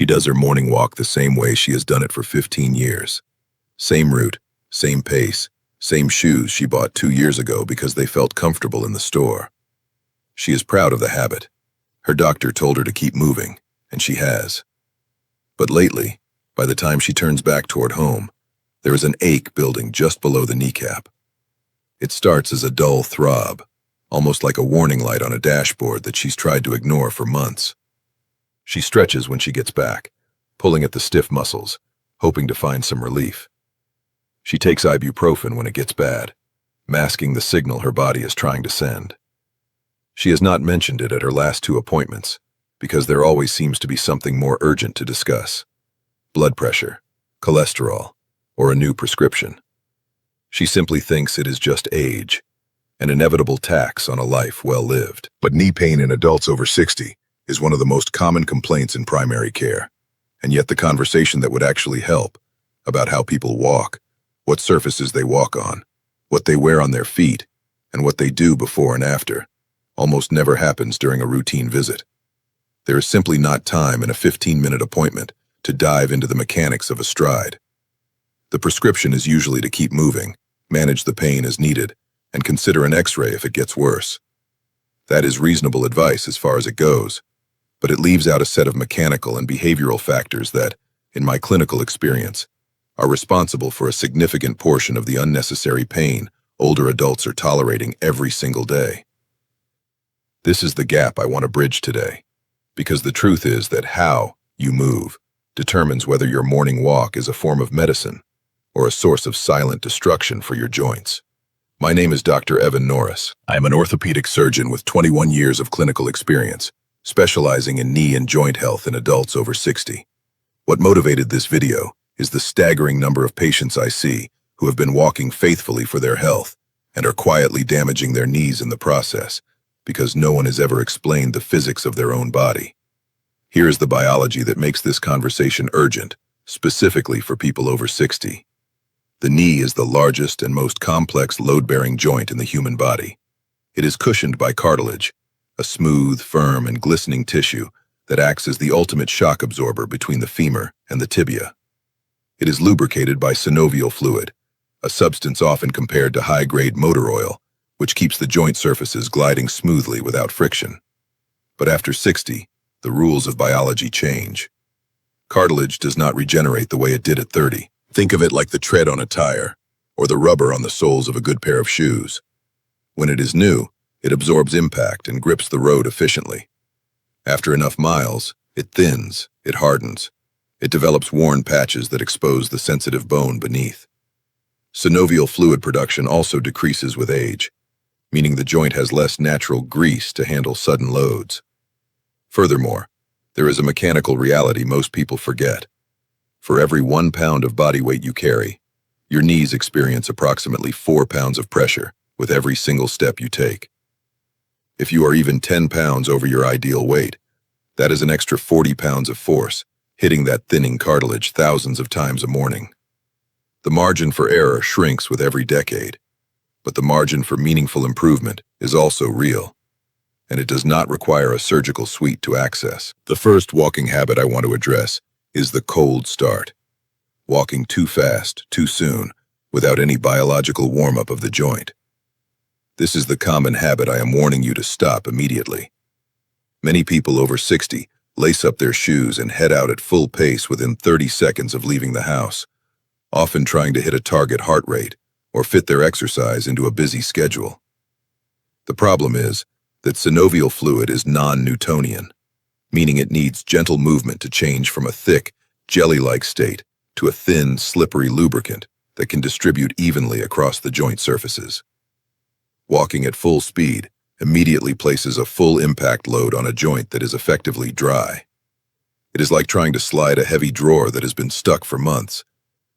She does her morning walk the same way she has done it for 15 years. Same route, same pace, same shoes she bought 2 years ago because they felt comfortable in the store. She is proud of the habit. Her doctor told her to keep moving, and she has. But lately, by the time she turns back toward home, there is an ache building just below the kneecap. It starts as a dull throb, almost like a warning light on a dashboard that she's tried to ignore for months. She stretches when she gets back, pulling at the stiff muscles, hoping to find some relief. She takes ibuprofen when it gets bad, masking the signal her body is trying to send. She has not mentioned it at her last 2 appointments, because there always seems to be something more urgent to discuss: blood pressure, cholesterol, or a new prescription. She simply thinks it is just age, an inevitable tax on a life well lived. But knee pain in adults over 60 is one of the most common complaints in primary care, and yet the conversation that would actually help, about how people walk, what surfaces they walk on, what they wear on their feet, and what they do before and after, almost never happens during a routine visit. There is simply not time in a 15-minute appointment to dive into the mechanics of a stride. The prescription is usually to keep moving, manage the pain as needed, and consider an X-ray if it gets worse. That is reasonable advice as far as it goes, but it leaves out a set of mechanical and behavioral factors that, in my clinical experience, are responsible for a significant portion of the unnecessary pain older adults are tolerating every single day. This is the gap I want to bridge today, because the truth is that how you move determines whether your morning walk is a form of medicine or a source of silent destruction for your joints. My name is Dr. Evan Noris. I am an orthopedic surgeon with 21 years of clinical experience, specializing in knee and joint health in adults over 60. What motivated this video is the staggering number of patients I see who have been walking faithfully for their health and are quietly damaging their knees in the process because no one has ever explained the physics of their own body. Here is the biology that makes this conversation urgent, specifically for people over 60. The knee is the largest and most complex load-bearing joint in the human body. It is cushioned by cartilage, a smooth, firm, and glistening tissue that acts as the ultimate shock absorber between the femur and the tibia. It is lubricated by synovial fluid, a substance often compared to high-grade motor oil, which keeps the joint surfaces gliding smoothly without friction. But after 60, the rules of biology change. Cartilage does not regenerate the way it did at 30. Think of it like the tread on a tire, or the rubber on the soles of a good pair of shoes. When it is new, it absorbs impact and grips the road efficiently. After enough miles, it thins, it hardens. It develops worn patches that expose the sensitive bone beneath. Synovial fluid production also decreases with age, meaning the joint has less natural grease to handle sudden loads. Furthermore, there is a mechanical reality most people forget. For every 1 pound of body weight you carry, your knees experience approximately 4 pounds of pressure with every single step you take. If you are even 10 pounds over your ideal weight, that is an extra 40 pounds of force, hitting that thinning cartilage thousands of times a morning. The margin for error shrinks with every decade, but the margin for meaningful improvement is also real, and it does not require a surgical suite to access. The first walking habit I want to address is the cold start. Walking too fast, too soon, without any biological warm-up of the joint. This is the common habit I am warning you to stop immediately. Many people over 60 lace up their shoes and head out at full pace within 30 seconds of leaving the house, often trying to hit a target heart rate or fit their exercise into a busy schedule. The problem is that synovial fluid is non-Newtonian, meaning it needs gentle movement to change from a thick, jelly-like state to a thin, slippery lubricant that can distribute evenly across the joint surfaces. Walking at full speed immediately places a full impact load on a joint that is effectively dry. It is like trying to slide a heavy drawer that has been stuck for months.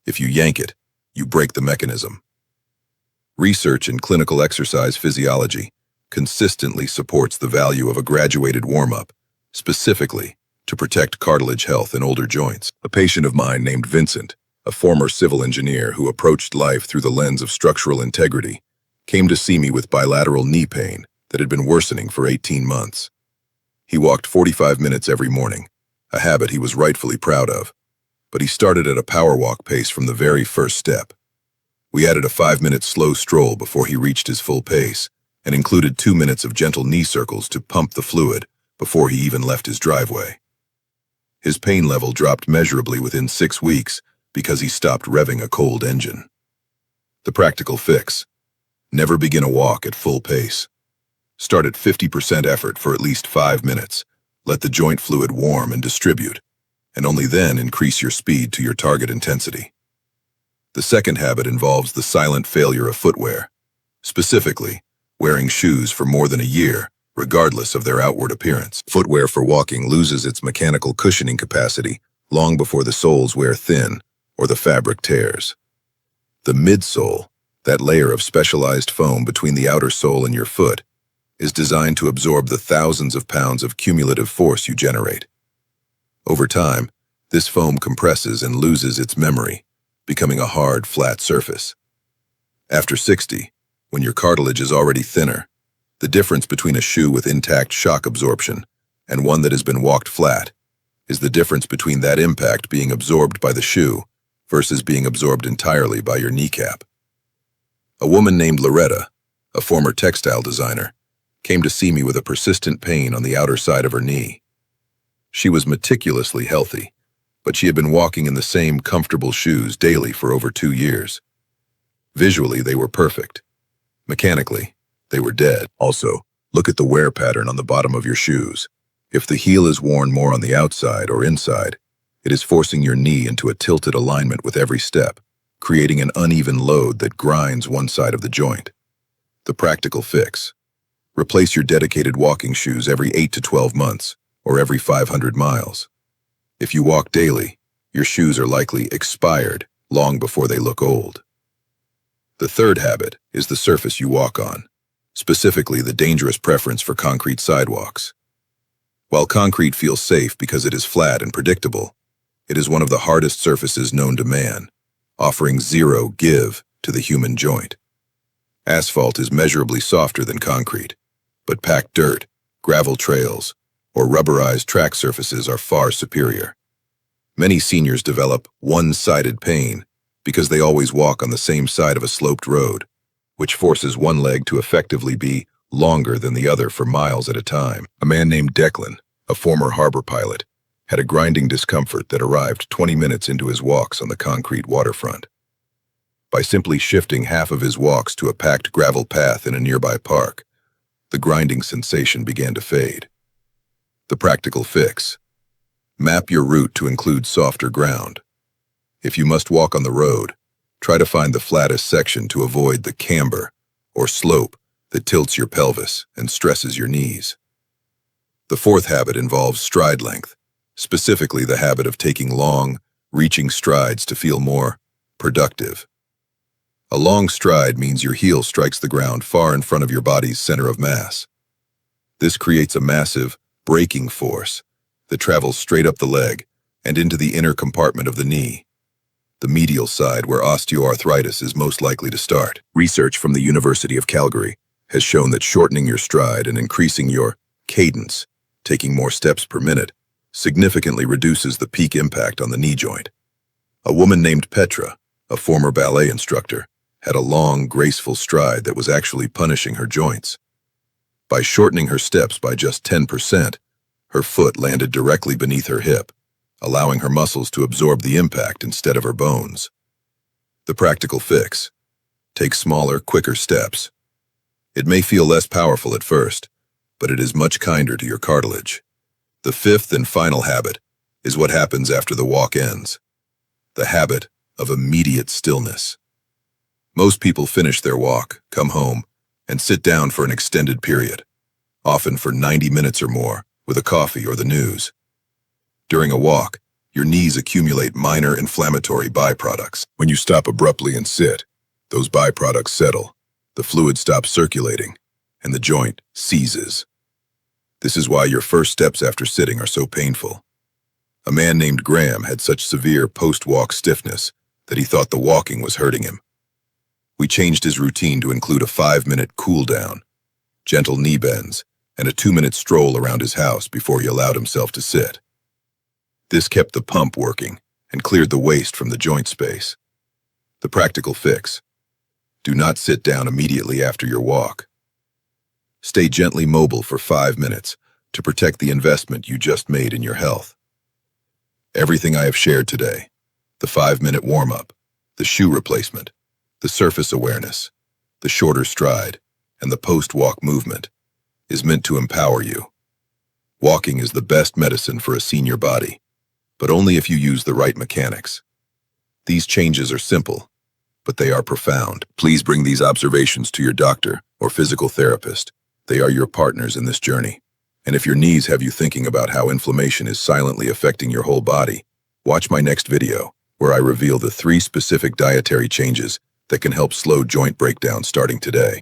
If you yank it, you break the mechanism. Research in clinical exercise physiology consistently supports the value of a graduated warm-up, specifically to protect cartilage health in older joints. A patient of mine named Vincent, a former civil engineer who approached life through the lens of structural integrity, came to see me with bilateral knee pain that had been worsening for 18 months. He walked 45 minutes every morning, a habit he was rightfully proud of. But he started at a power walk pace from the very first step. We added a 5-minute slow stroll before he reached his full pace, and included 2 minutes of gentle knee circles to pump the fluid before he even left his driveway. His pain level dropped measurably within 6 weeks because he stopped revving a cold engine. The practical fix: never begin a walk at full pace. Start at 50% effort for at least 5 minutes. Let the joint fluid warm and distribute, and only then increase your speed to your target intensity. The second habit involves the silent failure of footwear, specifically wearing shoes for more than a year, regardless of their outward appearance. Footwear for walking loses its mechanical cushioning capacity long before the soles wear thin or the fabric tears. The midsole, that layer of specialized foam between the outer sole and your foot, is designed to absorb the thousands of pounds of cumulative force you generate. Over time, this foam compresses and loses its memory, becoming a hard, flat surface. After 60, when your cartilage is already thinner, the difference between a shoe with intact shock absorption and one that has been walked flat is the difference between that impact being absorbed by the shoe versus being absorbed entirely by your kneecap. A woman named Loretta, a former textile designer, came to see me with a persistent pain on the outer side of her knee. She was meticulously healthy, but she had been walking in the same comfortable shoes daily for over 2 years. Visually, they were perfect. Mechanically, they were dead. Also, look at the wear pattern on the bottom of your shoes. If the heel is worn more on the outside or inside, it is forcing your knee into a tilted alignment with every step, creating an uneven load that grinds one side of the joint. The practical fix: replace your dedicated walking shoes every 8 to 12 months, or every 500 miles. If you walk daily, your shoes are likely expired long before they look old. The third habit is the surface you walk on, specifically the dangerous preference for concrete sidewalks. While concrete feels safe because it is flat and predictable, it is one of the hardest surfaces known to man, offering zero give to the human joint. Asphalt is measurably softer than concrete, but packed dirt, gravel trails, or rubberized track surfaces are far superior. Many seniors develop one-sided pain because they always walk on the same side of a sloped road, which forces one leg to effectively be longer than the other for miles at a time. A man named Declan, a former harbor pilot, had a grinding discomfort that arrived 20 minutes into his walks on the concrete waterfront. By simply shifting half of his walks to a packed gravel path in a nearby park, the grinding sensation began to fade. The practical fix: map your route to include softer ground. If you must walk on the road, try to find the flattest section to avoid the camber or slope that tilts your pelvis and stresses your knees. The fourth habit involves stride length, specifically the habit of taking long, reaching strides to feel more productive. A long stride means your heel strikes the ground far in front of your body's center of mass. This creates a massive braking force that travels straight up the leg and into the inner compartment of the knee, the medial side where osteoarthritis is most likely to start. Research from the University of Calgary has shown that shortening your stride and increasing your cadence, taking more steps per minute, significantly reduces the peak impact on the knee joint. A woman named Petra, a former ballet instructor, had a long, graceful stride that was actually punishing her joints. By shortening her steps by just 10%, her foot landed directly beneath her hip, allowing her muscles to absorb the impact instead of her bones. The practical fix: take smaller, quicker steps. It may feel less powerful at first, but it is much kinder to your cartilage. The fifth and final habit is what happens after the walk ends: the habit of immediate stillness. Most people finish their walk, come home, and sit down for an extended period, often for 90 minutes or more, with a coffee or the news. During a walk, your knees accumulate minor inflammatory byproducts. When you stop abruptly and sit, those byproducts settle, the fluid stops circulating, and the joint seizes. This is why your first steps after sitting are so painful. A man named Graham had such severe post-walk stiffness that he thought the walking was hurting him. We changed his routine to include a 5-minute cool-down, gentle knee bends, and a 2-minute stroll around his house before he allowed himself to sit. This kept the pump working and cleared the waste from the joint space. The practical fix: do not sit down immediately after your walk. Stay gently mobile for 5 minutes to protect the investment you just made in your health. Everything I have shared today, the 5-minute warm-up, the shoe replacement, the surface awareness, the shorter stride, and the post-walk movement, is meant to empower you. Walking is the best medicine for a senior body, but only if you use the right mechanics. These changes are simple, but they are profound. Please bring these observations to your doctor or physical therapist. They are your partners in this journey. And if your knees have you thinking about how inflammation is silently affecting your whole body, watch my next video, where I reveal the 3 specific dietary changes that can help slow joint breakdown starting today.